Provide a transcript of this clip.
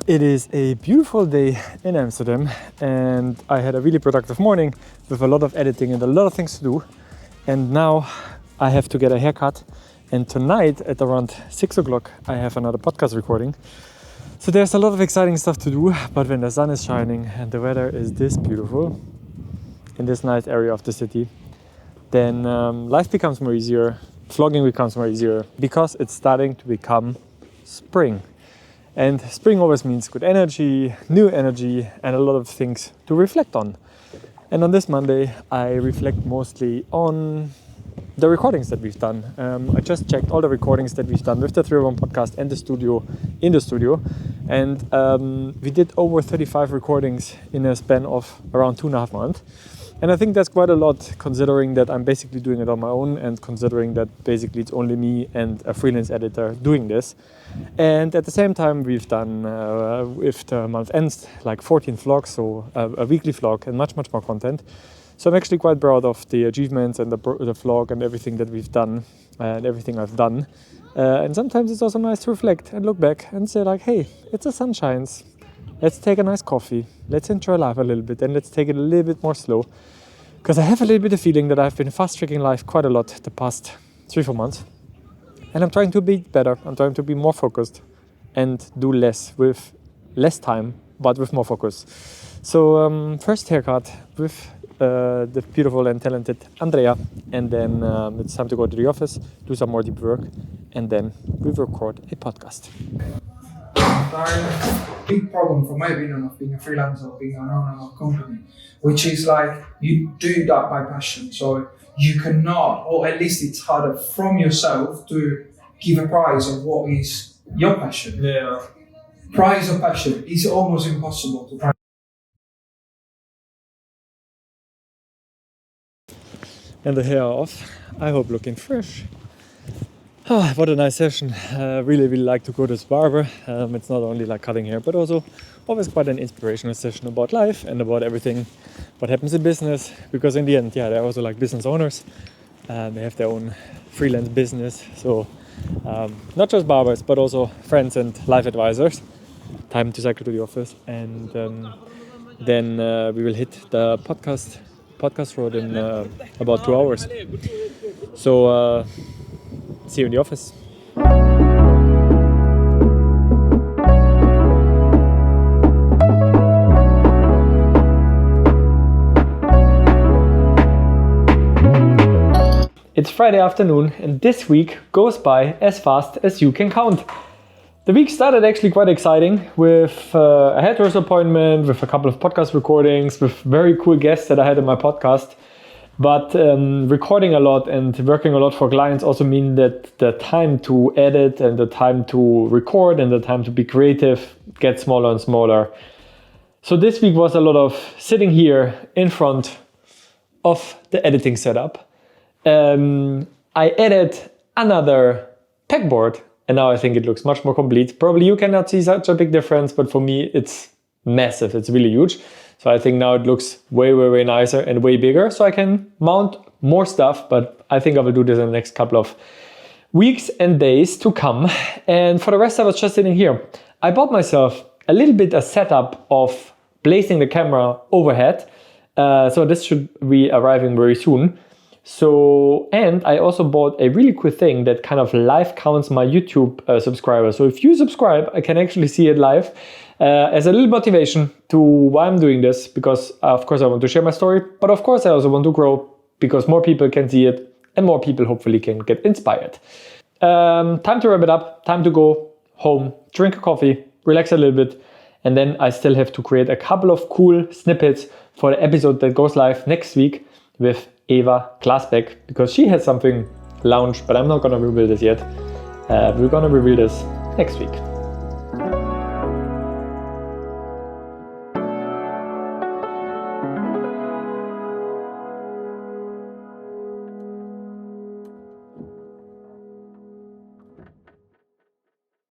It is a beautiful day in Amsterdam and I had a really productive morning with a lot of editing and a lot of things to do. And now I have to get a haircut, and tonight at around 6 o'clock I have another podcast recording. So there's a lot of exciting stuff to do, but when the sun is shining and the weather is this beautiful in this nice area of the city, then life becomes more easier, vlogging becomes more easier because it's starting to become spring. And spring always means good energy, new energy, and a lot of things to reflect on. And on this Monday, I reflect mostly on the recordings that we've done. I just checked all the recordings that we've done with the 301 podcast and in the studio. And we did over 35 recordings in a span of around 2.5 months. And I think that's quite a lot, considering that I'm basically doing it on my own and considering that basically it's only me and a freelance editor doing this. And at the same time, we've done, with the month ends, like 14 vlogs, so a weekly vlog and much more content. So I'm actually quite proud of the achievements and the vlog and everything that we've done and everything I've done. And sometimes it's also nice to reflect and look back and say like, hey, it's the sun shines. Let's take a nice coffee, let's enjoy life a little bit, and let's take it a little bit more slow. Because I have a little bit of feeling that I've been fast-tracking life quite a lot the past 3-4 months. And I'm trying to be better, I'm trying to be more focused and do less with less time, but with more focus. So first haircut with the beautiful and talented Andrea, and then it's time to go to the office, do some more deep work, and then we record a podcast. Big problem from my opinion of being a freelancer or being an owner of a company, which is like you do that by passion. So you cannot, or at least it's harder from yourself to give a price of what is your passion. Yeah. Price of passion is almost impossible to price. And the hair off, I hope looking fresh. Oh, what a nice session. Really like to go to this barber. It's not only like cutting hair, but also always quite an inspirational session about life and about everything what happens in business. Because in the end, they're also like business owners. They have their own freelance business. So not just barbers, but also friends and life advisors. Time to cycle to the office. And then we will hit the podcast road in about 2 hours. So see you in the office. It's Friday afternoon and this week goes by as fast as you can count. The week started actually quite exciting with a hairdresser appointment, with a couple of podcast recordings, with very cool guests that I had in my podcast. But recording a lot and working a lot for clients also mean that the time to edit and the time to record and the time to be creative gets smaller and smaller. So this week was a lot of sitting here in front of the editing setup. I added another pegboard and now I think it looks much more complete. Probably you cannot see such a big difference, but for me it's massive, it's really huge. So I think now it looks way nicer and way bigger. So I can mount more stuff, but I think I will do this in the next couple of weeks and days to come. And for the rest, I was just sitting here. I bought myself a little bit a setup of placing the camera overhead. So this should be arriving very soon. So, and I also bought a really cool thing that kind of live counts my YouTube subscribers. So if you subscribe, I can actually see it live. As a little motivation to why I'm doing this, because of course I want to share my story, but of course I also want to grow because more people can see it and more people hopefully can get inspired. Time to wrap it up, time to go home, drink a coffee, relax a little bit, and then I still have to create a couple of cool snippets for the episode that goes live next week with Eva Glasbeck, because she has something launched, but I'm not gonna reveal this yet. We're gonna reveal this next week.